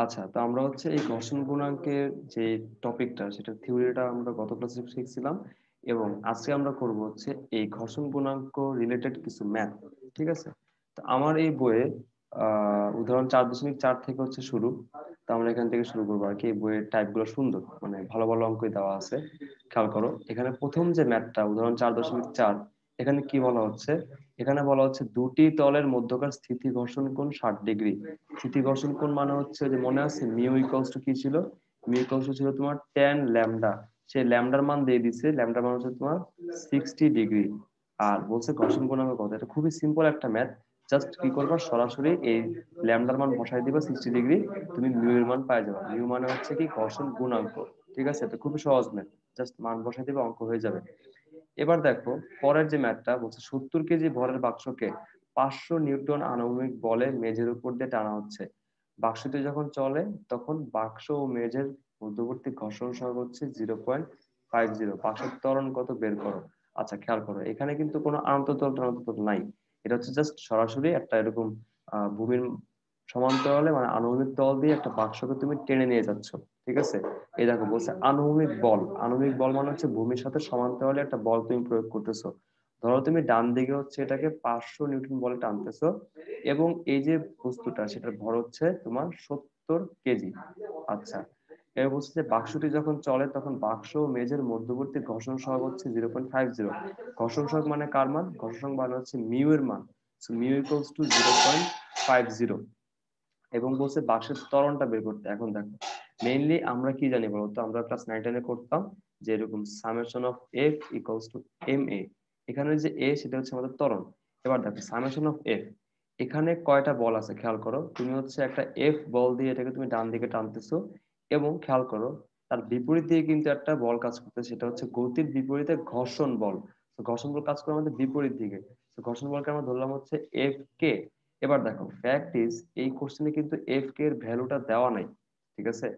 আচ্ছা, তো আমরা হচ্ছে এই ঘর্ষণ গুণাঙ্কের যে টপিকটা সেটা থিওরিটা আমরা গত ক্লাসে শিখছিলাম, এবং আজকে আমরা করব হচ্ছে এই ঘর্ষণ গুণাঙ্ক রিলেটেড কিছু ম্যাথ। ঠিক আছে? তো আমার এই বইয়ে উদাহরণ 4.4 থেকে হচ্ছে শুরু। তো আমরা এখান থেকে শুরু করবো আর কি। এই বইয়ের টাইপ গুলো সুন্দর, মানে ভালো ভালো অঙ্কই দেওয়া আছে। খেয়াল করো, এখানে প্রথম যে ম্যাথটা উদাহরণ 4.4, এখানে কি বলা হচ্ছে? এখানে বলা হচ্ছে দুটি তলের মধ্যকার স্থিতি ঘর্ষণ কোণ 60 ডিগ্রি। স্থিতি ঘর্ষণ কোণ মানে হচ্ছে যে, মনে আছে মিউ ইকুয়ালস টু কি ছিল? মিউ ইকুয়ালস টু ছিল তোমার টেন ল্যামডা। সেই ল্যামডার মান দিয়ে দিছে, ল্যামডার মান হচ্ছে তোমার 60 ডিগ্রি। আর বলছে ঘর্ষণ গুণাঙ্ক কত। এটা খুবই সিম্পল একটা ম্যাথ। জাস্ট কি করবা, সরাসরি এই ল্যামডার মান বসাই দিবা 60 ডিগ্রি, তুমি মিউ এর মান পাই যাবে। মিউ মানে হচ্ছে কি ঘর্ষণ গুণাঙ্ক। ঠিক আছে? তো খুবই সহজ ম্যাথ, জাস্ট মান বসাই দিবে, অঙ্ক হয়ে যাবে। এবার দেখো পরের যে ম্যাথটা বলছে, 70 কেজি ভরের বাক্সকে 500 নিউটন আণবিক বলে মেঝের উপর দিয়ে টানা হচ্ছে। বাক্সটি যখন চলে তখন বাক্স ও মেঝের মধ্যবর্তী ঘর্ষণ সহগ হচ্ছে 0.50। বাক্সের ত্বরণ কত বের করো। আচ্ছা, খেয়াল করো, এখানে কিন্তু কোনো আন্তঃতল টান্ততল নাই। এটা হচ্ছে জাস্ট সরাসরি একটা এরকম ভূমির সমান্তরালে, মানে আনুভূমিক তল দিয়ে একটা বাক্সকে তুমি টেনে নিয়ে যাচ্ছ। ঠিক আছে? এই দেখো বলছে আনুভূমিক বল। আনুভূমিক বল মানে হচ্ছে ভূমির সাথে সমান্তরালে একটা বল তুমি প্রয়োগ করতেছো। ধরো তুমি ডান দিকে হচ্ছে এটাকে 500 নিউটন বলে টানতেছো, এবং এই যে বস্তুটা সেটার ভর হচ্ছে তোমার 70 কেজি। আচ্ছা, এর বলছে যে বাক্সটি যখন চলে তখন বাক্স ও মেঝের মধ্যবর্তী ঘর্ষণ সহগ হচ্ছে 0.50। ঘর্ষণ সহগ মানে কার মান? ঘর্ষণ সহগ মানে হচ্ছে মিউ এর মান। Mu equals to 0.50। এবং বলছে বাক্সের ত্বরণটা বের করতে। এখন দেখো, মেইনলি আমরা কি জানি বলতো? আমরা ক্লাস 9-10 করতাম যে এরকম summation of F equals to M A. এখানে যে এ সেটা হচ্ছে আমাদের ত্বরণ। এবার দেখো সামেশন অফ এফ, এখানে কয়টা বল আছে খেয়াল করো। তুমি হচ্ছে একটা এফ বল দিয়ে এটাকে তুমি ডান দিকে টানতেছো, এবং খেয়াল করো তার বিপরীত দিয়ে কিন্তু একটা বল কাজ করতে, সেটা হচ্ছে গতির বিপরীতে ঘর্ষণ বল। তো ঘর্ষণ বল কাজ করে আমাদের বিপরীত দিকে। তো ঘর্ষণ বলকে আমরা ধরলাম হচ্ছে এফ কে। এবার দেখো ফ্যাক্ট ইজ, এই কোশ্চেনে কিন্তু এফ কে এর ভ্যালুটা দেওয়া নাই। ঠিক আছে?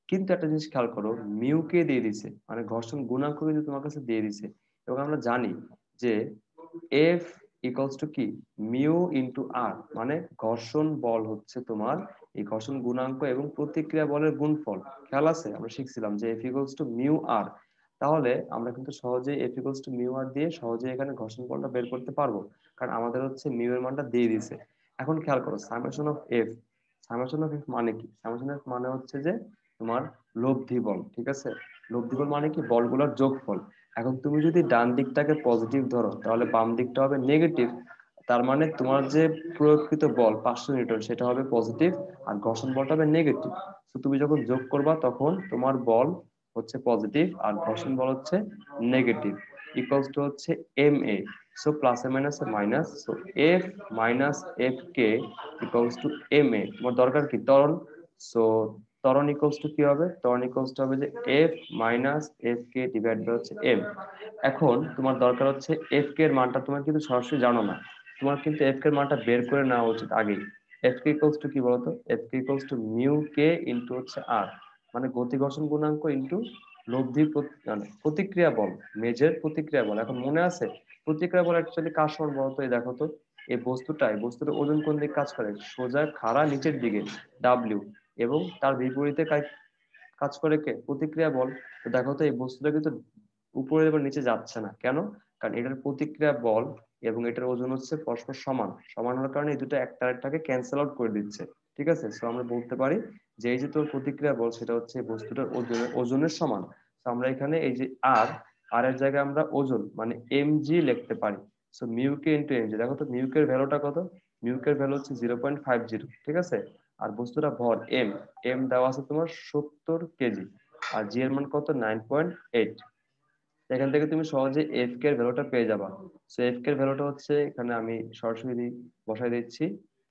কিন্তু একটা জিনিস খেয়াল করো, মিউ কে দিয়ে দিছে, মানে ঘর্ষণ গুণাঙ্ক কিন্তু তোমার কাছে দিয়ে দিছে। এবং আমরা জানি যে এফ ইকুয়ালস টু কি, মিউ ইন্টু আর, মানে ঘর্ষণ বল হচ্ছে তোমার এই ঘর্ষণ গুণাঙ্ক এবং প্রতিক্রিয়া বলের গুণফল। খেয়াল আছে? আমরা শিখছিলাম যে এফ ইকুয়ালস টু মিউ আর। তাহলে আমরা কিন্তু সহজেই এফ ইকুয়ালস টু মিউ আর দিয়ে সহজেই এখানে ঘর্ষণ বলটা বের করতে পারবো, কারণ আমাদের হচ্ছে মিউ এর মানটা দিয়ে দিছে। এখন খেয়াল করো summation of F. Summation of F মানে কি? সামেশন অফ মানে হচ্ছে যে তোমার লব্ধি বল। ঠিক আছে? লব্ধি বল মানে কি? বলগুলোর যোগফল। এখন তুমি যদি ডান দিকটাকে পজিটিভ ধরো তাহলে বাম দিকটা হবে নেগেটিভ। তার মানে তোমার যে প্রয়োগকৃত বল 500 নিউটন সেটা হবে পজিটিভ, আর ঘর্ষণ বলটা হবে নেগেটিভ। তো তুমি যখন যোগ করবা তখন তোমার বল হচ্ছে পজিটিভ আর ঘর্ষণ বল হচ্ছে নেগেটিভ। ইকুয়ালস টু হচ্ছে M A. So plus A minus A minus, so F minus F কে ইকুয়ালস টু এম এ। তোমার দরকার কি? ত্বরণ। সো ত্বরণ ইকুয়ালস টু কি হবে? ত্বরণ ইকুয়ালস টু হবে যে এফ মাইনাস এফ কে ডিভাইড বাই হচ্ছে এম। এখন তোমার দরকার হচ্ছে এফ কে এর মানটা, তোমার কিন্তু সরাসরি জানো না, তোমার কিন্তু এফ কে এর মানটা বের করে নেওয়া উচিত আগেই। এফ কে ইকুয়ালস টু কি বলতো? এফ কে equals to mu K into হচ্ছে আর, মানে গতি ঘর্ষণ গুণাঙ্ক ইন্টু লব্ধি মানে প্রতিক্রিয়া বল, মেজর প্রতিক্রিয়া বল। এখন মনে আছে প্রতিক্রিয়া বল অ্যাকচুয়ালি কার সমান বলতো? এই দেখো তো, এই বস্তুটার ওজন কোন দিকে কাজ করে? সোজা খাড়া নিচের দিকে, ডাব্লিউ। এবং তার বিপরীতে কাজ করে কে? প্রতিক্রিয়া বল। তো দেখো তো এই বস্তুটা কিন্তু উপরে এবং নিচে যাচ্ছে না কেন? কারণ এটার প্রতিক্রিয়া বল এবং এটার ওজন হচ্ছে পরস্পর সমান। সমান হওয়ার কারণে এই দুটো একটা আরেকটাকে ক্যান্সেল আউট করে দিচ্ছে। ঠিক আছে? সো আমরা বলতে পারি যে এই যে তোর প্রতিক্রিয়া বল সেটা হচ্ছে এই বস্তুটার ওজনের সমান। তো আমরা এখানে এই যে আর, আর এর জায়গায় আমরা ওজন মানে এম জি লিখতে পারি। সো মিউ কে ইন্টু এম জি। দেখো তো মিউ কে এর ভ্যালুটা কত? মিউ কে এর ভ্যালু হচ্ছে 0.50। ঠিক আছে? আর বস্তুটা ভর এম, এম দেওয়া আছে তোমার 70 কেজি, আর জি এর মান কত? 9.8। এখান থেকে তুমি সহজে এফ কে এর ভ্যালুটা পেয়ে যাবা। সো এফ কে এর ভ্যালুটা হচ্ছে, এখানে আমি সরাসরি বসাই দিচ্ছি,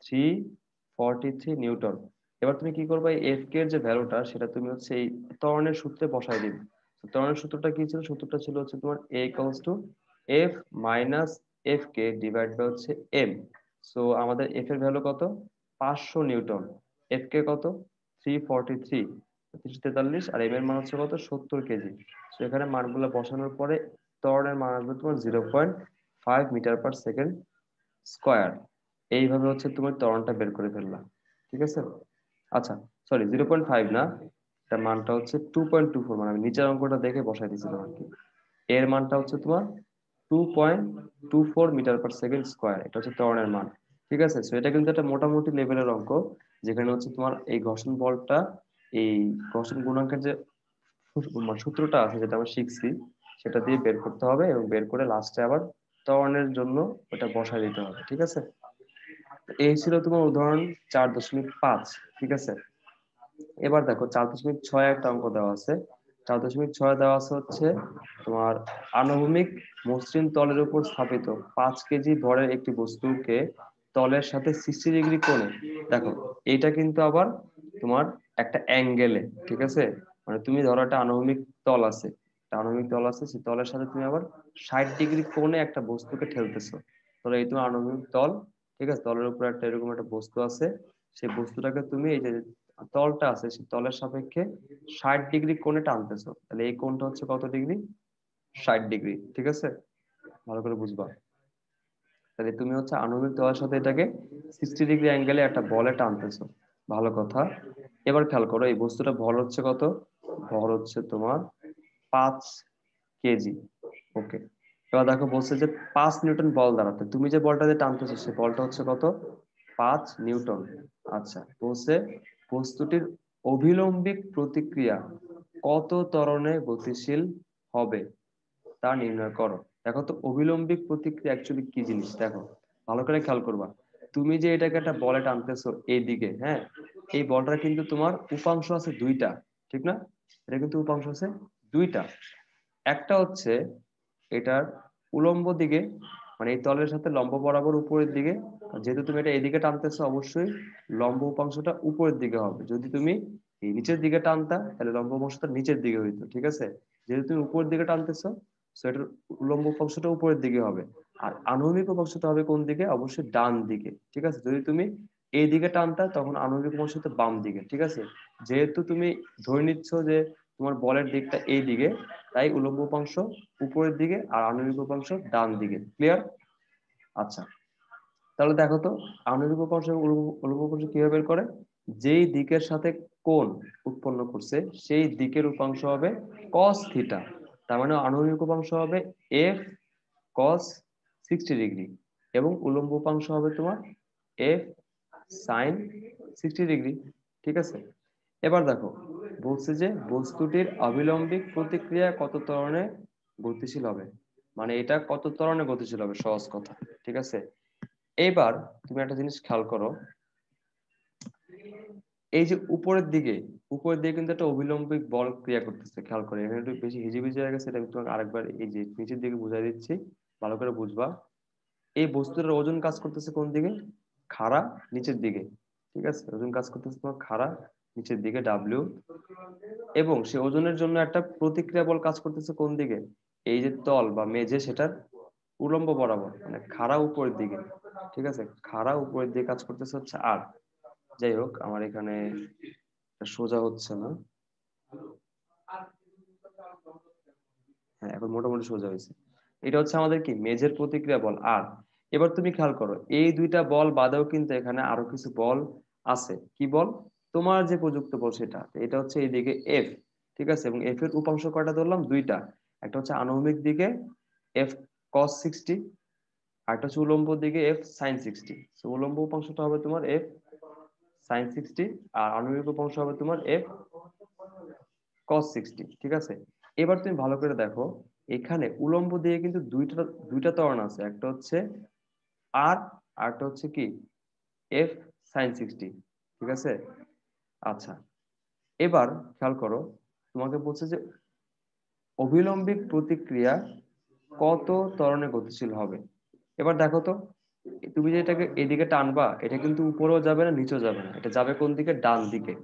343 নিউটন। এবার তুমি কি করবে? এফ কে এর যে ভ্যালুটা সেটা তুমি হচ্ছে এই ত্বরণের সূত্রে বসাই দিবে। তো ত্বরণের সূত্রটা কি ছিল? সূত্রটা ছিল হচ্ছে তোমার A equals to F minus F কে ডিভাইড বাই হচ্ছে এম। সো আমাদের এফ এর ভ্যালু কত? 500 নিউটন। এফ কে কত? 343, 343, আর এম এর মান হচ্ছে কত? 70 কেজি। তো এখানে মানগুলো বসানোর পরে ত্বরণের মান আসবে তোমার 0.5 মিটার পার সেকেন্ড স্কোয়ার। এইভাবে হচ্ছে তোমার ত্বরণটা বের করে ফেললাম। ঠিক আছে? আচ্ছা সরি 0.5 না, এটার মানটা হচ্ছে 2.24, মানে আমি নিচের অঙ্কটা দেখে বসাই দিয়েছিলাম আর কি। এর মানটা হচ্ছে তোমার 2.24 মিটার পার সেকেন্ড স্কোয়ার, এটা হচ্ছে ত্বরণের মান। ঠিক আছে, তো এটা কিন্তু একটা মোটামুটি লেভেলের অঙ্ক, যেখানে হচ্ছে তোমার এই ঘর্ষণ বলটা, এই ঘর্ষণ গুণাঙ্কের যে মানে সূত্রটা আছে যেটা আমরা শিখছি, সেটা দিয়ে বের করতে হবে, এবং বের করে লাস্টে আবার ত্বরণের জন্য ওটা বসায় দিতে হবে। ঠিক আছে, তো এই ছিল তোমার উদাহরণ 4.5। ঠিক আছে, এবার দেখো 4.6 একটা অঙ্ক দেওয়া আছে। 4.6 দেওয়া আছে হচ্ছে তোমার আনুভূমিক মসৃণ তলের উপর স্থাপিত 5 কেজি ভরের একটি বস্তুকে তলের সাথে 60 ডিগ্রি কোণে, দেখো এইটা কিন্তু আবার তোমার একটা অ্যাঙ্গেলে। ঠিক আছে, মানে তুমি ধরো একটা আনুভূমিক তল আছে, একটা আনুভূমিক তল আছে, সেই তলের সাথে তুমি আবার 60 ডিগ্রি কোণে একটা বস্তুকে ঠেলতেছো। ধরো এই তোমার আনুভূমিক তল, ঠিক আছে, তলের উপর একটা এরকম একটা বস্তু আছে, সেই বস্তুটাকে তুমি এই যে তলটা আছে সেই তলের সাপেক্ষে 60 ডিগ্রি কোণে টানতেছো, তাহলে এই কোণটা হচ্ছে কত ডিগ্রি? 60 ডিগ্রি। ঠিক আছে, ভালো করে বুঝবা। তাহলে তুমি হচ্ছে আণবিক তলের সাথে এটাকে 60 ডিগ্রি অ্যাঙ্গেলে একটা বলে টানতেছো। ভালো কথা। এবার খেয়াল করো, এই বস্তুটা ভর হচ্ছে কত? ভর হচ্ছে তোমার 5 কেজি। ওকে, এবার দেখো বলছে যে 5 নিউটন বল দ্বারা, তো তুমি যে বলটা দিয়ে টানতেছো সেই বলটা হচ্ছে কত? 5 নিউটন। আচ্ছা, বলছে বস্তুটির অভিলম্বিক প্রতিক্রিয়া কত ত্বরণে গতিশীল হবে তা নির্ণয় করো। দেখো তো অভিলম্বিক প্রতিক্রিয়া অ্যাকচুয়ালি কি জিনিস, দেখো ভালো করে খেয়াল করবা। তুমি যে এটাকে একটা বলে টানতেছো এইদিকে, হ্যাঁ, এই বলটার কিন্তু তোমার উপাংশ আছে দুইটা, ঠিক না? এটা কিন্তু উপাংশ আছে দুইটা। একটা হচ্ছে এটার উলম্ব দিকে, মানে এই তলের সাথে লম্ব বরাবর উপরের দিকে। যেহেতু তুমি এটা এদিকে টানতেছো, অবশ্যই লম্ব উপাংশটা উপরের দিকে হবে। যদি তুমি এই নিচের দিকে টানতা তাহলে লম্ব উপাংশটা নিচের দিকে হইতো। ঠিক আছে, যেহেতু তুমি উপরের দিকে টানতেছো, তো এটার উলম্ব উপাংশটা উপরের দিকে হবে। আর আনুভূমিক উপাংশটা হবে কোন দিকে? অবশ্যই ডান দিকে। ঠিক আছে, যদি তুমি এই দিকে টানতা তখন আনুভূমিক উপাংশটা বাম দিকে। ঠিক আছে, যেহেতু তুমি ধরে নিচ্ছ যে তোমার বলের দিকটা এই দিকে, তাই উলম্ব উপাংশ উপরের দিকে আর আনুভূমিক উপাংশ ডান দিকে। ক্লিয়ার? আচ্ছা, তাহলে দেখো তো আনুভূমিক উপাংশ এবং উলম্ব উপাংশ কিভাবে বের করে? যেই দিকের সাথে কোণ উৎপন্ন করছে সেই দিকের উপাংশ হবে cos থিটা। তার মানে আনুভূমিক উপাংশ হবে f cos 60 ডিগ্রি, এবং উলম্ব উপাংশ হবে তোমার f sin 60 ডিগ্রি। ঠিক আছে, এবার দেখো বলছে যে বস্তুটির অবিলম্বিক প্রতিক্রিয়া কত ত্বরণে গতিশীল হবে, মানে এটা কত ত্বরণে গতিশীল হবে, সহজ কথা। ঠিক আছে, এইবার তুমি একটা জিনিস খেয়াল করো, এই যে উপরের দিকে কিন্তু একটা অবিলম্বিক বল ক্রিয়া করতেছে। খেয়াল করে, এখানে একটু বেশি হিজিবিজি হয়ে গেছে, এটা আমি তোমাকে আরেকবার এই যে নিচের দিকে বুঝাই দিচ্ছি, ভালো করে বুঝবা। এই বস্তুটার ওজন কাজ করতেছে কোন দিকে? খাড়া নিচের দিকে। ঠিক আছে, ওজন কাজ করতেছে তোমার খাড়া নিচের দিকে, ডাব্লিউ। এবং সে ওজনের জন্য একটা প্রতিক্রিয়া বল কাজ করতেছে কোন দিকে? এই যে তল বা মেঝে সেটার উলম্ব বরাবর, মানে খাড়া উপরের দিকে। ঠিক আছে, খাড়া উপরের দিকে কাজ করতেছে হচ্ছে আর। যাই হোক, আমার এখানে সোজা হচ্ছে না। হ্যাঁ, এখন মোটামুটি সোজা হয়েছে। এটা হচ্ছে আমাদের কি মেঝের প্রতিক্রিয়া বল আর। এবার তুমি খেয়াল করো, এই দুইটা বল বাদেও কিন্তু এখানে আরো কিছু বল আছে। কি বল? তোমার যে প্রযুক্ত বল সেটা, এটা হচ্ছে এইদিকে এফ। ঠিক আছে, এবং এফ এর উপাংশ কয়টা ধরলাম? দুইটা। একটা হচ্ছে আনুভূমিক দিকে এফ cos 60, আর একটা হচ্ছে উলম্ব দিকে এফ sin 60। তো উলম্ব উপাংশটা হবে তোমার এফ sin 60, আর আনুভূমিক উপাংশ হবে তোমার এফ cos 60। ঠিক আছে, এবার তুমি ভালো করে দেখো, এখানে উলম্ব দিয়ে কিন্তু দুইটা দুইটা ত্বরণ আছে, একটা হচ্ছে আর, আরটা হচ্ছে কি এফ sin 60। ঠিক আছে, আচ্ছা, এবার খেয়াল করো, তোমাকে বলছে যে অভিলম্বিক প্রতিক্রিয়া কত ত্বরণে গতিশীল হবে। এবার দেখো তো, তুমি যে এটাকে এদিকে টানবা, এটা কিন্তু উপরেও যাবে না নিচেও যাবে না, এটা যাবে কোন দিকে? ডান দিকে।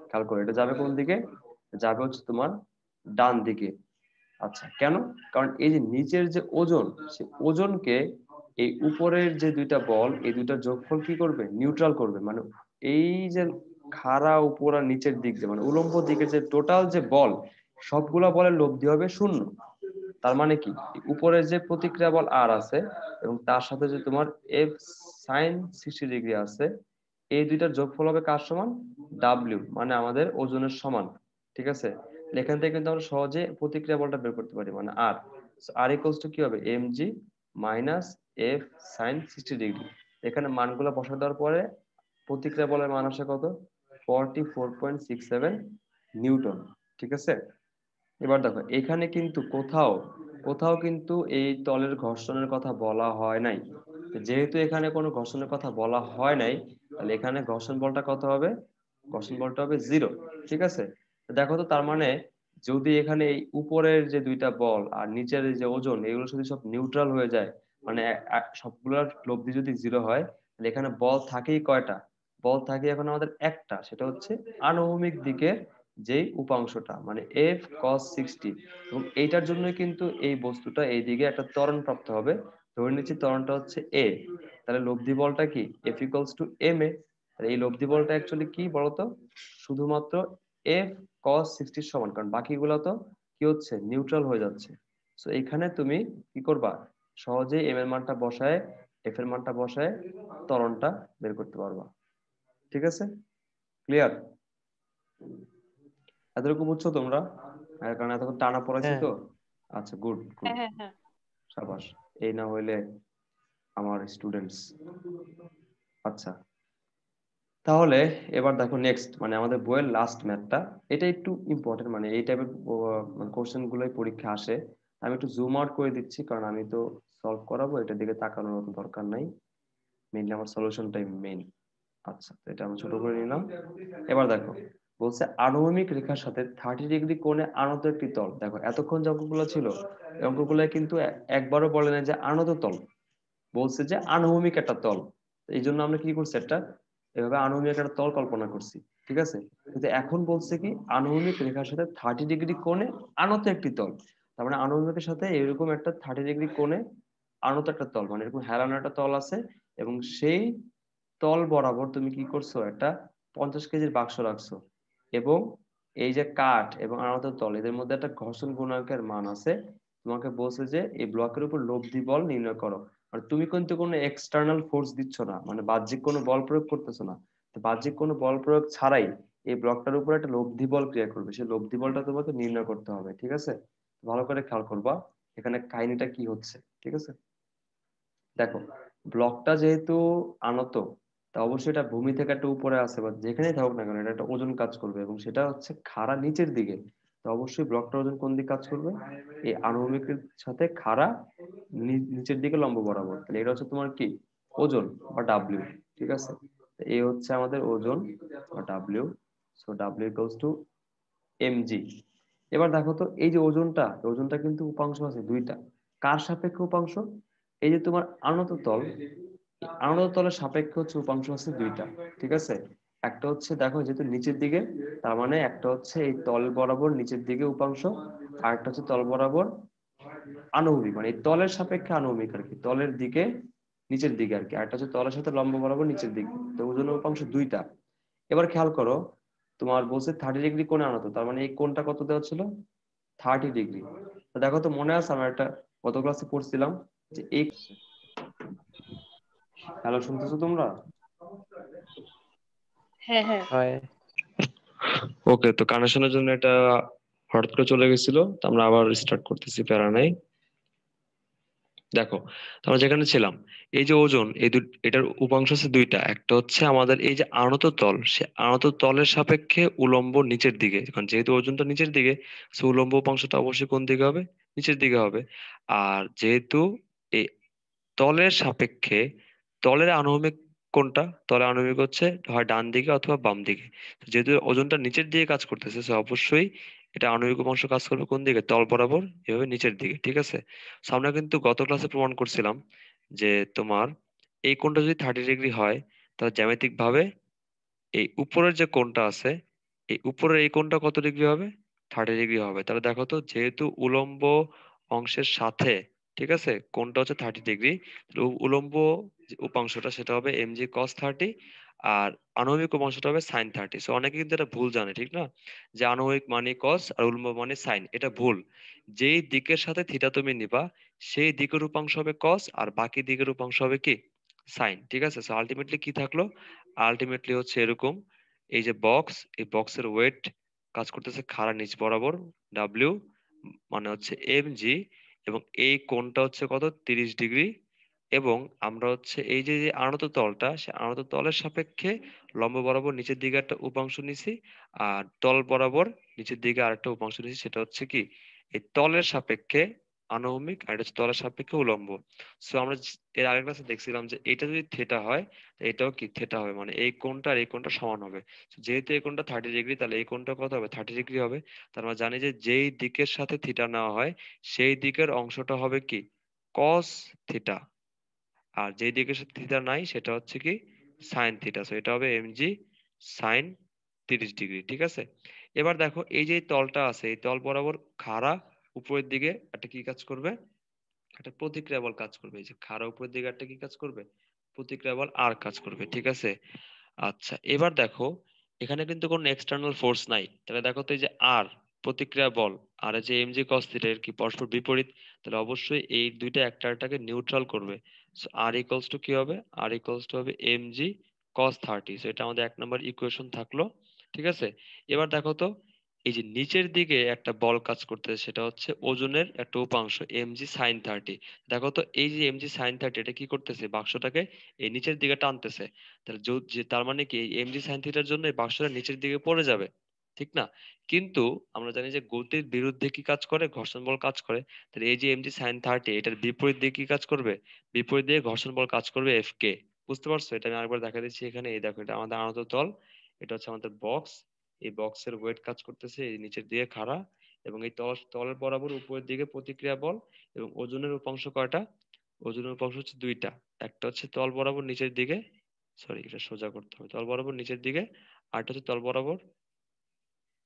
খেয়াল করো, এটা যাবে কোন দিকে? যাবে হচ্ছে তোমার ডান দিকে। আচ্ছা, কেন? কারণ এই যে নিচের যে ওজন, সে ওজনকে এই উপরের যে দুইটা বল, এই দুইটা যোগফল কি করবে? নিউট্রাল করবে। মানে এই যে খাড়া উপর আর নিচের দিক, যে মানে উলম্ব দিকে যে টোটাল যে বল, সবগুলা বলের লব্ধি হবে শূন্য। তার মানে কি, উপরের যে প্রতিক্রিয়া বল আর আছে এবং তার সাথে যে তোমার এফ সাইন 60 ডিগ্রি আছে, এই দুইটার যোগফল হবে কার সমান? ডাব্লিউ, মানে আমাদের ওজনের সমান। ঠিক আছে, এখান থেকে কিন্তু আমরা সহজে প্রতিক্রিয়া বলটা বের করতে পারি, মানে আর। আর ইকুয়ালস টু কি হবে? mg minus F sine 60 degree. এখানে মানগুলো বসা দেওয়ার পরে প্রতিক্রিয়া বলের মান আসে কত? 44.67 নিউটন। ঠিক আছে, এবার দেখো এখানে কিন্তু কোথাও কোথাও কিন্তু এই তলের ঘর্ষণের কথা বলা হয় নাই। যেহেতু এখানে কোনো ঘর্ষণের কথা বলা হয় নাই, তাহলে এখানে ঘর্ষণ বলটা কত হবে? ঘর্ষণ বলটা হবে 0। ঠিক আছে, তো দেখো তো, তার মানে যদি এখানে এই উপরের যে দুইটা বল আর নিচের এই যে ওজন, এগুলো যদি সব নিউট্রাল হয়ে যায়, মানে সবগুলোর লব্ধি যদি 0 হয়, তাহলে এখানে বল থাকেই কয়টা? বল থাকে এখন আমাদের একটা, সেটা হচ্ছে আনুভূমিক দিকের যেই উপাংশটা, মানে এফ কস 60। এবং এইটার জন্য কিন্তু এই বস্তুটা এইদিকে একটা ত্বরণ প্রাপ্ত হবে। ধরে নিচ্ছি ত্বরণটা হচ্ছে এ, তাহলে লব্ধি বলটা কি? এফ ইকুয়ালস টু এম এ। তাহলে এই লব্ধি বলটা অ্যাকচুয়ালি কি বলতো? শুধুমাত্র এফ কস 60 সমান, কারণ বাকিগুলো তো কি হচ্ছে? নিউট্রাল হয়ে যাচ্ছে। সো এখানে তুমি কি করবা? সহজেই এম এর মানটা বসায়, এফ এর মানটা বসায় ত্বরণটা বের করতে পারবা। ঠিক আছে, ক্লিয়ার? এতটুকু বুঝছো তোমরা? কারণ এতক্ষণ টানা পড়াইছি হ্যাঁ তো। আচ্ছা, গুড গুড, হ্যাঁ হ্যাঁ হ্যাঁ। সাবাস। এই না হইলে আমার স্টুডেন্টস। আচ্ছা, তাহলে এবার দেখো নেক্সট, মানে আমাদের বইয়ের লাস্ট ম্যাথটা। এটা একটু ইম্পর্টেন্ট, মানে এই টাইপের কোশ্চেন গুলোই পরীক্ষা আসে। আমি একটু জুম আউট করে দিচ্ছি, কারণ আমি তো সলভ করাবো, এটার দিকে তাকানোর মতো দরকার নাই। মেইনলি আমার সলিউশনটাই মেইন। আচ্ছা, তো এটা আমি ছোট করে নিলাম। এবার দেখো, বলছে আনুভূমিক রেখার সাথে 30 ডিগ্রি কোণে আনত একটি তল। দেখো এতক্ষণ যে অঙ্কগুলো ছিল, এই অঙ্কগুলো কিন্তু একবারও বলে না যে আনত তল, বলছে যে আনুভূমিক একটা তল। এই জন্য আমরা কি করছি? একটা এভাবে আনুভূমিক একটা তল কল্পনা করছি। ঠিক আছে, কিন্তু এখন বলছে কি আনুভূমিক রেখার সাথে 30 ডিগ্রি কোণে আনত একটি তল। তার মানে আনুভূমিকের সাথে এরকম একটা 30 ডিগ্রি কোণে আনত একটা তল, মানে এরকম হেলানো একটা তল আছে। এবং সেই তল বরাবর তুমি কি করছো? একটা 50 কেজির বাক্স রাখছো। এবং এই যে কাঠ এবং আনত তল, এদের মধ্যে একটা ঘর্ষণ গুণাঙ্কের মান আছে। তোমাকে বলছে যে এই ব্লকের উপর লব্ধি বল নির্ণয় করো। আর তুমি কিন্তু কোনো এক্সটার্নাল ফোর্স দিচ্ছ না, মানে বাহ্যিক কোনো বল প্রয়োগ করতেছো না। তো বাহ্যিক কোনো বল প্রয়োগ ছাড়াই এই ব্লকটার উপর একটা লব্ধি বল ক্রিয়া করবে, সেই লব্ধি বলটা তোমাকে নির্ণয় করতে হবে। ঠিক আছে, ভালো করে খেয়াল করবা এখানে কাহিনীটা কি হচ্ছে। ঠিক আছে, দেখো ব্লকটা যেহেতু আনত, তা অবশ্যই এটা ভূমি থেকে একটা উপরে আছে, বা যেখানেই থাকুক না কেন এটা একটা ওজন কাজ করবে, এবং সেটা হচ্ছে খাড়া নিচের দিকে। তো অবশ্যই ব্লকটার ওজন কোন দিকে কাজ করবে? এই আনুভূমিকের সাথে খাড়া নিচের দিকে লম্ব বরাবর। তাহলে এটা হচ্ছে তোমার কি? ওজন বা ডাব্লিউ। ঠিক আছে, তো এই হচ্ছে আমাদের ওজন বা W. So W equals to mg। এবার দেখো তো, এই যে ওজনটা, ওজনটা কিন্তু উপাংশ আছে দুইটা। কার সাপেক্ষে উপাংশ? এই যে তোমার আনত তল, এই আনত তলের সাপেক্ষে হচ্ছে উপাংশ আছে দুইটা। ঠিক আছে, একটা হচ্ছে দেখো যেহেতু নিচের দিকে, তার মানে একটা হচ্ছে এই তল বরাবর নিচের দিকে উপাংশ, আর একটা হচ্ছে তল বরাবর আনুভূমিক, মানে এই তলের সাপেক্ষে আনুভূমিক আর কি, তলের দিকে নিচের দিকে আর কি। আর একটা হচ্ছে তলের সাথে লম্ব বরাবর নিচের দিকে। তো ওজনের উপাংশ দুইটা। এবার খেয়াল করো, তোমার বলছে 30 ডিগ্রি কোণে আনত, তার মানে এই কোণটা কত দেওয়া ছিল? 30 ডিগ্রি। তো দেখো তো, মনে আছে আমরা একটা গত ক্লাসে পড়ছিলাম যে এই, হ্যালো শুনতেছো তোমরা? হ্যাঁ হ্যাঁ। হয়। ওকে, তো কানেকশনের জন্য এটা হঠাৎ করে চলে গেছিল, তো আমরা আবার স্টার্ট করতেছি, প্যারা নাই। দেখো, আমরা যেখানে ছিলাম, এই যে ওজন, এটার উপাংশ আছে দুইটা। একটা হচ্ছে আমাদের এই যে আনত তল, সে আনত তলের সাপেক্ষে উলম্ব নিচের দিকে, কারণ যেহেতু ওজনটা নিচের দিকে, সে উলম্ব উপাংশটা অবশ্যই কোন দিকে হবে? নিচের দিকে হবে। আর যেহেতু এই তলের সাপেক্ষে, তলের আনুভূমিক কোনটা? তলের আনুভূমিক হচ্ছে হয় ডান দিকে অথবা বাম দিকে। তো যেহেতু ওজনটা নিচের দিকে কাজ করতেছে, সে অবশ্যই এটা আণবিক অংশ কাজ করবে কোন দিকে? তল বরাবর, এভাবে নিচের দিকে। ঠিক আছে, So আমরা কিন্তু গত ক্লাসে প্রমাণ করছিলাম যে তোমার এই কোণটা যদি 30 ডিগ্রি হয়, তাহলে জ্যামিতিক ভাবে এই উপরের যে কোণটা আছে, এই উপরের এই কোণটা কত ডিগ্রি হবে? 30 ডিগ্রি হবে। তাহলে দেখো তো, যেহেতু উলম্ব অংশের সাথে, ঠিক আছে, কোণটা হচ্ছে 30 ডিগ্রি, উলম্ব যে উপাংশটা সেটা হবে mg cos 30, আর আণবিক উপাংশটা হবে sin 30। সো অনেকে কিন্তু এটা ভুল জানে, ঠিক না? যে আণবিক মানে cos আর উলম্ব মানে sin, এটা ভুল। যেই দিকের সাথে থিটা তুমি নিবা, সেই দিকের উপাংশ হবে cos, আর বাকি দিকের উপাংশ হবে কি? সাইন। ঠিক আছে, সো আলটিমেটলি কি থাকলো? আলটিমেটলি হচ্ছে এরকম, এই যে বক্স, এই বক্সের ওয়েট কাজ করতেছে খাড়া নিচ বরাবর, ডাব্লিউ মানে হচ্ছে এম জি, এবং এই কোণটা হচ্ছে কত, 30 ডিগ্রি। এবং আমরা হচ্ছে এই যে যে আনত তলটা, সে আনত তলের সাপেক্ষে লম্ব বরাবর নিচের দিকে একটা উপাংশ নিছি, আর তল বরাবর নিচের দিকে আরেকটা উপাংশ নিছি, সেটা হচ্ছে কি এই তলের সাপেক্ষে আনুভূমিক, আর এটা হচ্ছে তলের সাপেক্ষে উলম্ব। সো আমরা এর আগের ক্লাসে দেখছিলাম যে এটা যদি থেটা হয়, তো এটাও কি থেটা হবে, মানে এই কোণটা আর এই কোণটা সমান হবে। So, যেহেতু এই কোণটা 30 ডিগ্রি, তাহলে এই কোণটা কত হবে, 30 ডিগ্রি হবে। তার আমরা জানি যে যেই দিকের সাথে থিটা নেওয়া হয়, সেই দিকের অংশটা হবে কি কস থিটা, আর যেই দিকের সাথে থিটা নাই সেটা হচ্ছে কি সাইন থিটা। সো এটা হবে এমজি সাইন 30 ডিগ্রি। ঠিক আছে, এবার দেখো এই যে তলটা আছে, এই তল বরাবর খাড়া উপরের দিকে একটা কি কাজ করবে, একটা প্রতিক্রিয়া বল কাজ করবে। এই যে খাড়া উপরের দিকে একটা কি কাজ করবে, প্রতিক্রিয়া বল আর কাজ করবে। ঠিক আছে, আচ্ছা এবার দেখো এখানে কিন্তু কোনো এক্সটার্নাল ফোর্স নাই, তাহলে দেখো তো এই যে আর প্রতিক্রিয়া বল আর এই যে এমজি কস থিটা এর কি পরস্পর বিপরীত, তাহলে অবশ্যই এই দুইটা একটা একটাকে নিউট্রাল করবে। সো আর ইকুয়ালস টু কি হবে, আর ইকুয়ালস টু হবে এমজি কস 30। সো এটা আমাদের 1 নম্বর ইকুয়েশন থাকলো। ঠিক আছে, এবার দেখো তো এই যে নিচের দিকে একটা বল কাজ করতেছে, সেটা হচ্ছে ওজনের একটা উপাংশ এমজি সাইন 30। দেখো তো এই যে এমজি সাইন 30 এটা কি করতেছে, বাক্সটাকে এই নিচের দিকে টানতেছে। তাহলে তার মানে কি এমজি সাইন থিটার জন্য এই বাক্সটা নিচের দিকে পড়ে যাবে, ঠিক না? কিন্তু আমরা জানি যে গতির বিরুদ্ধে কি কাজ করে, ঘর্ষণ বল কাজ করে। তাহলে এই যে এমজি সাইন 30 এটার বিপরীত দিকে কি কাজ করবে, বিপরীত দিকে ঘর্ষণ বল কাজ করবে এফ কে। বুঝতে পারছো? এটা আমি আরেকবার দেখা দিচ্ছি এখানে, এই দেখো এটা আমাদের আনত তল, এটা হচ্ছে আমাদের বক্স, এই বক্সের ওয়েট কাজ করতেছে এই নিচের দিকে খাড়া, এবং এই তলের বরাবর উপরের দিকে প্রতিক্রিয়া বল, এবং ওজনের উপাংশ কয়টা, ওজনের উপাংশ হচ্ছে দুইটা, একটা হচ্ছে তল বরাবর নিচের দিকে, সরি এটা সোজা করতে হবে, তল বরাবর নিচের দিকে, আর একটা হচ্ছে তল বরাবর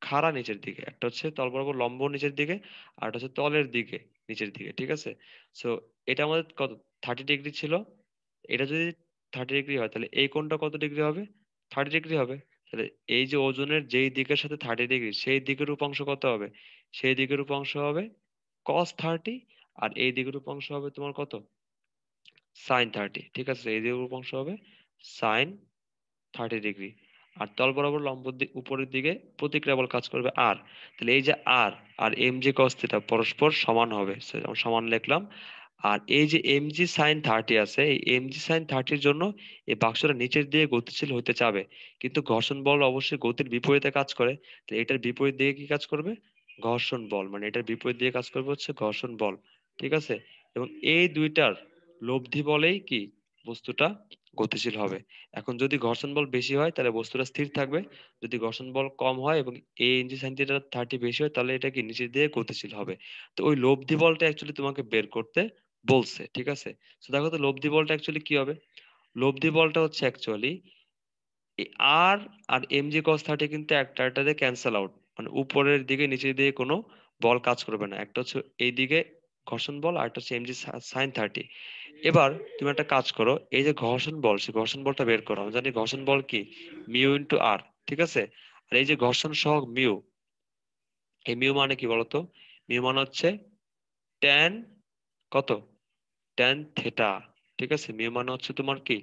খাড়া নিচের দিকে, একটা হচ্ছে তল বরাবর লম্ব নিচের দিকে, আর একটা হচ্ছে তলের দিকে নিচের দিকে। ঠিক আছে, সো এটা আমাদের কত, 30 ডিগ্রি ছিল। এটা যদি 30 ডিগ্রি হয়, তাহলে এই কোণটা কত ডিগ্রি হবে, 30 ডিগ্রি হবে। তাহলে এই যে ওজনের যেই দিকের সাথে 30 ডিগ্রি, সেই দিকের উপাংশ কত হবে, সেই দিকের উপাংশ হবে কস 30, আর এই দিকের উপাংশ হবে তোমার কত, সাইন 30। ঠিক আছে, এই দিকের উপাংশ হবে সাইন 30 ডিগ্রি। আর তল বরাবর লম্ব উপরের দিকে প্রতিক্রিয়া বল কাজ করবে আর। তাহলে এই যে আর আর এম জি কস থিটা পরস্পর সমান হবে, So, আমরা সমান লিখলাম। আর এই যে এম জি সাইন 30 আছে, এই এম জি সাইন 30-র জন্য এই বাক্সটা নিচের দিকে গতিশীল হতে চাবে, কিন্তু ঘর্ষণ বল অবশ্যই গতির বিপরীতে কাজ করে। তাহলে এটার বিপরীত দিকে কি কাজ করবে, ঘর্ষণ বল, মানে এটার বিপরীত দিকে কাজ করবে হচ্ছে ঘর্ষণ বল। ঠিক আছে, এবং এই দুইটার লব্ধি বলেই কি বস্তুটা গতিশীল হবে। এখন যদি ঘর্ষণ বল বেশি হয় তাহলে বস্তুটা স্থির থাকবে, যদি ঘর্ষণ বল কম হয় এবং এই ইঞ্চি সেন্টিমিটার 30 বেশি হয়, তাহলে এটা কি নিচের দিকে গতিশীল হবে। তো ওই লব্ধি বলটা অ্যাকচুয়ালি তোমাকে বের করতে বলছে। ঠিক আছে, তো দেখো তো লব্ধি বলটা অ্যাকচুয়ালি কি হবে, লব্ধি বলটা হচ্ছে অ্যাকচুয়ালি আর আর এম জি কস 30 কিন্তু একটা একটাতে ক্যান্সেল আউট, মানে উপরের দিকে নিচের দিকে কোনো বল কাজ করবে না, একটা হচ্ছে এই দিকে ঘর্ষণ বল আর একটা হচ্ছে এম জি সাইন 30। এবার তুমি একটা কাজ করো, এই যে ঘর্ষণ বল, সেই ঘর্ষণ বলটা বের করো। আমরা জানি ঘর্ষণ বল কি মিউ ইন্টু আর। ঠিক আছে, আর এই যে ঘর্ষণ সহগ মিউ, এই মিউ মানে কি বলতো, মিউ মানে হচ্ছে ট্যান কত, ট্যান থেটা। ঠিক আছে, মিউ মানে হচ্ছে তোমার কি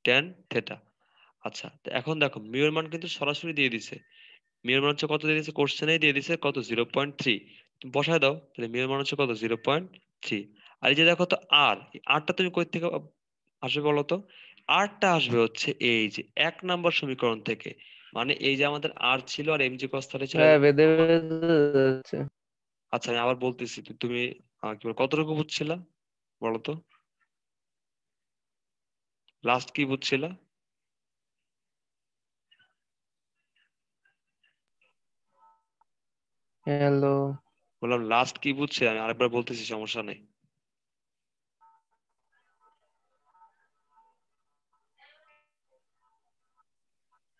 ট্যান থেটা। আচ্ছা, তো এখন দেখো মিউ এর মান কিন্তু সরাসরি দিয়ে দিছে, মিউ এর মান হচ্ছে কত দিয়ে দিছে, কোশ্চেনেই দিয়ে দিছে কত, 0.3। তুমি বসায় দাও, তাহলে মিউ এর মান হচ্ছে কত, 0.3। আর এই যে দেখো তো আর, আরটা তুমি কই থেকে আসবে বলো তো, আরটা আসবে হচ্ছে এই যে 1 নম্বর সমীকরণ থেকে। মানে এই যে আমাদের আর ছিল আর এমজি কস থিটা ছিল। হ্যাঁ, বেঁধে বেঁধে যাচ্ছে। আচ্ছা আমি আবার বলতেছি, তুমি কি বল, কতটুকু বুঝছিলা বলো তো, লাস্ট কি বুঝছিলা? হ্যালো বললাম লাস্ট কি বুঝছে, আমি আরেকবার বলতেছি, সমস্যা নেই।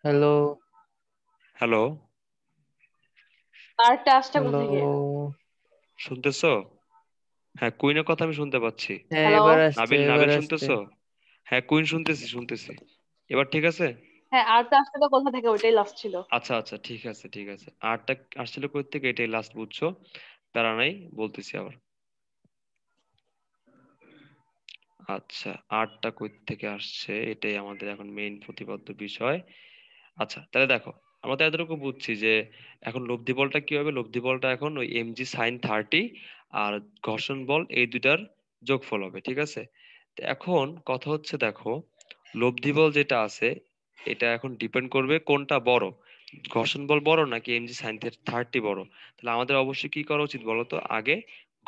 হ্যালো হ্যালো, আর টাচটা হ্যালো কোথায় গিয়ে? শুনতেছো? হ্যাঁ কুইনের কথা আমি শুনতে পাচ্ছি। হ্যাঁ, হ্যালো। এবার আসছে, নাবিল, এবার নাবিল আসছে। শুনতেছো? হ্যাঁ কুইন শুনতেছি, শুনতেছি। এবার ঠিক আছে? হ্যাঁ, আর টাচটা কোথা থেকে, ওইটাই লাস্ট ছিল। আচ্ছা আচ্ছা, ঠিক আছে ঠিক আছে, আরটা আসছিল কই থেকে, এটাই লাস্ট বুঝছো, প্যারা নাই, বলতেছি আবার। আচ্ছা, আরটা কই থেকে আসছে এটাই আমাদের এখন মেইন প্রতিপাদ্য বিষয়। আচ্ছা তাহলে দেখো, আমরা তো এতটুকু বুঝছি যে এখন লব্ধি বলটা কি হবে। লব্ধি বলটা এখন ওই mg sin 30 আর ঘর্ষণ বল এই দুইটার যোগফল হবে, ঠিক আছে। তো এখন কথা হচ্ছে দেখো, লব্ধি বল যেটা আছে এটা এখন ডিপেন্ড করবে কোনটা বড়, ঘর্ষণ বল বড় নাকি mg sin 30 বড়। তাহলে আমাদের অবশ্যই কি করা উচিত বলতো, আগে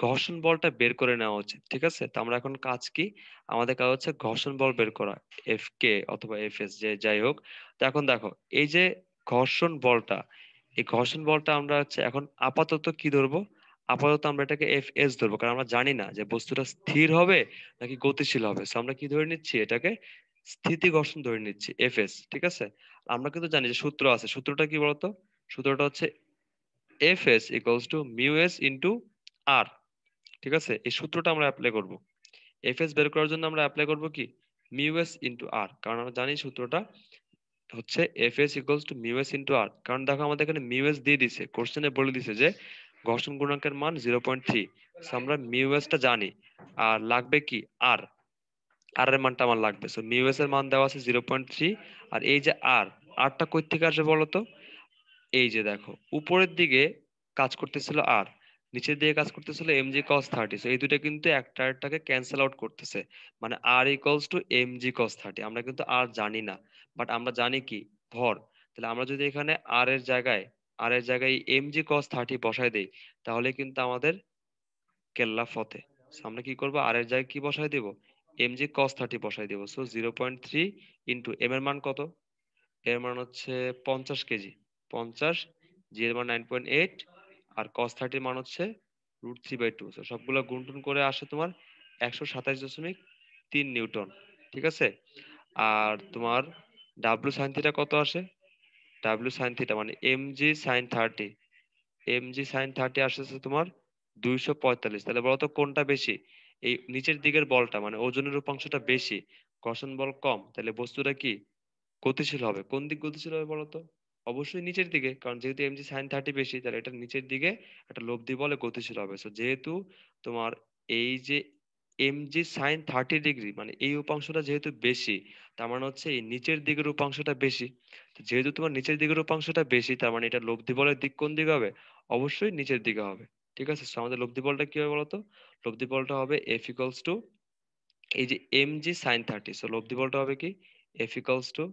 ঘর্ষণ বলটা বের করে নেওয়া উচিত, ঠিক আছে। তো আমরা এখন কাজ কি, আমাদের কাজ হচ্ছে ঘর্ষণ বল বের করা, এফ কে অথবা এফ এস যে যাই হোক। তো এখন দেখো এই যে ঘর্ষণ বলটা, এই ঘর্ষণ বলটা আমরা হচ্ছে এখন আপাতত কি ধরবো, আপাতত আমরা এটাকে এফ এস ধরবো, কারণ আমরা জানি না যে বস্তুটা স্থির হবে নাকি গতিশীল হবে। সো আমরা কি ধরে নিচ্ছি, এটাকে স্থিতি ঘর্ষণ ধরে নিচ্ছি এফ এস, ঠিক আছে। আমরা কিন্তু জানি যে সূত্র আছে, সূত্রটা কি বলতো, সূত্রটা হচ্ছে F S equals to mu S into R, ঠিক আছে। এই সূত্রটা আমরা অ্যাপ্লাই করব, এফ এস বের করার জন্য আমরা অ্যাপ্লাই করব কি মিউ এস ইন্টু আর, কারণ আমরা জানি সূত্রটা হচ্ছে F S equals to mu S into R. কারণ দেখো আমাদের এখানে মিউ এস দিয়ে দিছে, কোশ্চেনে বলে দিছে যে ঘর্ষণ গুণাঙ্কের মান 0.3। আমরা মিউ এস টা জানি, আর লাগবে কি আর, আর এর মানটা আমার লাগবে। সো মিউ এস এর মান দেওয়া আছে 0.3, আর এই যে আর, আরটা কই থেকে আসবে বলতো, এই যে দেখো উপরের দিকে কাজ করতেছিল আর, নিচের দিকে কাজ করতেছিল mg cos 30। So এই দুটো কিন্তু একটা একটাকে ক্যান্সেল আউট করতেছে, মানে r equals to mg cos 30। আমরা কিন্তু আর জানি না, বাট আমরা জানি কি ভর। তাহলে আমরা যদি এখানে আর এর জায়গায় mg cos 30 বসাই দেই, তাহলে কিন্তু আমাদের কেল্লা ফতে। So আমরা কি করব, আর এর জায়গায় কি বসাই দেব, mg cos 30 বসাই দেব। সো 0.3 ইন্টু m এর মান কত, এর মান হচ্ছে 50 কেজি, 50, জি এর মান 9.8, আর cos 30 মান হচ্ছে √3/2। সবগুলো গুণটুন করে আসে তোমার 127.3 নিউটন, ঠিক আছে। আর তোমার ডাব্লিউ সাইন থিটা কত আসে, ডাব্লিউ সাইন থিটা মানে mg sin 30 আসতেছে তোমার 245। তাহলে বলতো কোনটা বেশি, এই নিচের দিকের বলটা মানে ওজনের উপাংশটা বেশি, ঘর্ষণ বল কম, তাহলে বস্তুটা কি গতিশীল হবে। কোন দিক গতিশীল হবে বলতো, অবশ্যই নিচের দিকে, কারণ যেহেতু mg sin 30 বেশি, তাহলে এটা নিচের দিকে একটা লব্ধি বলে গতিশীল হবে। সো যেহেতু তোমার এই যে mg sin 30 ডিগ্রি মানে এই উপাংশটা যেহেতু বেশি, তার মানে হচ্ছে এই নিচের দিকের উপাংশটা বেশি। তো যেহেতু তোমার নিচের দিকের উপাংশটা বেশি, তার মানে এটা লব্ধি বলের দিক কোন দিকে হবে, অবশ্যই নিচের দিকে হবে, ঠিক আছে। So আমাদের লব্ধি বলটা কি হবে বলতো, লব্ধি বলটা হবে এফ ইকুয়ালস টু এই যে mg sin 30। সো লব্ধি বলটা হবে কি F equals two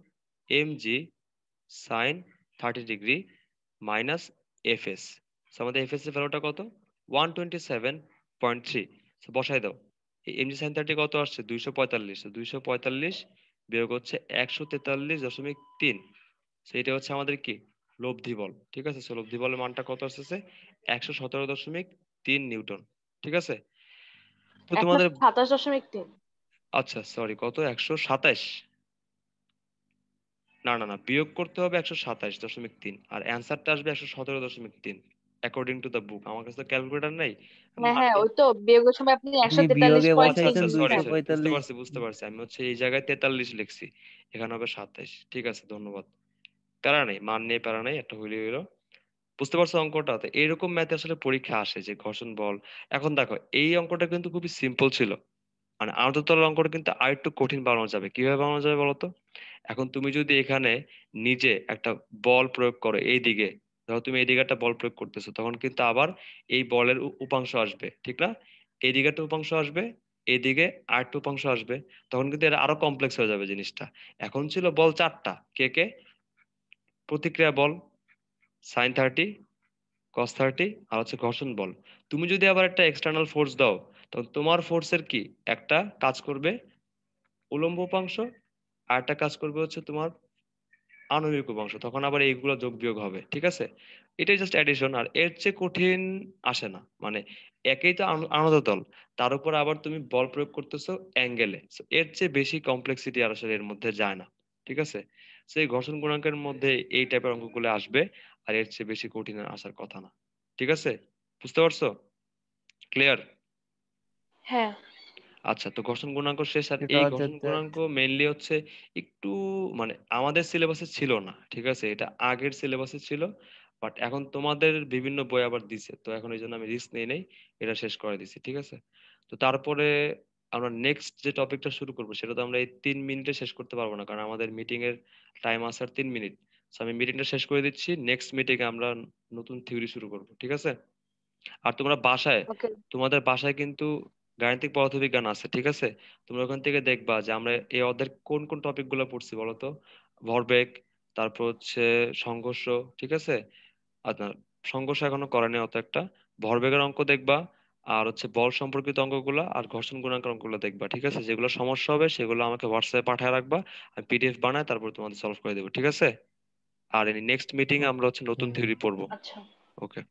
mg sin 30 degree minus F S. আমাদের এফ এস এর ভ্যালুটা কত, 127.3। বসাই দাও, এই এমজি সাইন 30 কত আসছে 245। 245 বিয়োগ হচ্ছে 143.3। এটা হচ্ছে আমাদের কি লব্ধি বল, ঠিক আছে। লব্ধি বলের মানটা কত আসছে 117.3 নিউটন, ঠিক আছে। তো একশো তোমাদের সাতাশ দশমিক তিন আচ্ছা সরি কত 127, না না না বিয়োগ করতে হবে 127.3, আর অ্যান্সারটা আসবে 117.3 অ্যাকর্ডিং টু দ্য বুক। আমার কাছে তো ক্যালকুলেটর নেই, আমি হ্যাঁ মান হ্যাঁ, নিয়ে। ওই তো বিয়োগের সময় আপনি একশো আপনি তেতাল্লিশ বিয়োগে পয়েন্ট আচ্ছা তিন আচ্ছা বসাইছেন সরি লিখছেন। সরি, বুঝতে 245। পারছি, বুঝতে পারছি। আমি হচ্ছে এই জায়গায় 43 লিখছি, এখানে হবে 27, ঠিক আছে ধন্যবাদ। প্যারা নেই, মান নিয়ে প্যারা নেই, একটা হইলে হইলো। বুঝতে পারছো অঙ্কটা, তো এইরকম ম্যাথে আসলে পরীক্ষা আসে যে ঘর্ষণ বল। এখন দেখো এই অঙ্কটা কিন্তু খুবই সিম্পল ছিল, মানে আনততল অঙ্কটা কিন্তু আরেকটু কঠিন বানানো যাবে। কিভাবে বানানো যাবে বলতো, এখন তুমি যদি এখানে নিজে একটা বল প্রয়োগ করো এই দিকে, ধরো তুমি এই দিকে একটা বল প্রয়োগ করতেছো, তখন কিন্তু আবার এই বলের উপাংশ আসবে, ঠিক না, এই দিকে একটা উপাংশ আসবে, এইদিকে আরেকটা উপাংশ আসবে, তখন কিন্তু এটা আরো কমপ্লেক্স হয়ে যাবে জিনিসটা। এখন ছিল বল চারটা, কে কে, প্রতিক্রিয়া বল সাইন 30, কস 30, আর হচ্ছে ঘর্ষণ বল। তুমি যদি আবার একটা এক্সটার্নাল ফোর্স দাও, তখন তোমার ফোর্সের কি একটা কাজ করবে উলম্ব উপাংশ, আর একটা কাজ করবে হচ্ছে তোমার আণবিক উপাংশ, তখন আবার এইগুলো যোগ বিয়োগ হবে, ঠিক আছে। এটাই জাস্ট অ্যাডিশন, আর এর চেয়ে কঠিন আসে না। মানে একেই তো আনত তল, তার উপর আবার তুমি বল প্রয়োগ করতেছো অ্যাঙ্গেলে, এর চেয়ে বেশি কমপ্লেক্সিটি আর আসলে এর মধ্যে যায় না, ঠিক আছে। সেই ঘর্ষণ গুণাঙ্কের মধ্যে এই টাইপের অঙ্কগুলো আসবে, আর এর চেয়ে বেশি কঠিন আসার কথা না, ঠিক আছে। বুঝতে পারছো, ক্লিয়ার? হ্যাঁ আচ্ছা, তো ঘর্ষণ গুণাঙ্ক শেষ। আর এটা এই হচ্ছে ঘর্ষণ গুণাঙ্ক মেইনলি হচ্ছে একটু মানে আমাদের সিলেবাসে ছিল না, ঠিক আছে, এটা আগের সিলেবাসে ছিল, বাট এখন তোমাদের বিভিন্ন বই আবার দিছে, তো এখন এই জন্য আমি রিস্ক নিয়ে নেই, এটা শেষ করে দিছি, ঠিক আছে। তো তারপরে আমরা নেক্সট যে টপিকটা শুরু করবো সেটা তো আমরা এই 3 মিনিটে শেষ করতে পারবো না, কারণ আমাদের মিটিং এর টাইম আছে আর 3 মিনিট। আমি মিটিংটা শেষ করে দিচ্ছি, নেক্সট মিটিংয়ে আমরা নতুন থিওরি শুরু করব, ঠিক আছে? আর তোমরা বাসায়, ওকে। তোমাদের বাসায় কিন্তু গাণিতিক পদার্থবিজ্ঞান আছে, ঠিক আছে? তোমরা ওখান থেকে দেখবা যে আমরা এই অধ্যায়ের কোন কোন টপিক গুলো পড়ছি বলো তো। ভরবেগ, তারপর হচ্ছে সংঘর্ষ, ঠিক আছে? আচ্ছা, সংঘর্ষ এখনো করেনি অত একটা। ভরবেগের অঙ্ক দেখবা, আর হচ্ছে বল সম্পর্কিত অঙ্কগুলো আর ঘর্ষণ গুণাঙ্কের অঙ্কগুলো দেখবা, ঠিক আছে? যেগুলো সমস্যা হবে সেগুলো আমাকে হোয়াটসঅ্যাপে পাঠিয়ে রাখবা, আমি পিডিএফ বানায় তারপর তোমাদের সলভ করে দেবো, ঠিক আছে? আর নেক্সট মিটিং এ আমরা হচ্ছে নতুন হুম। থিওরি পড়বো। আচ্ছা। ওকে।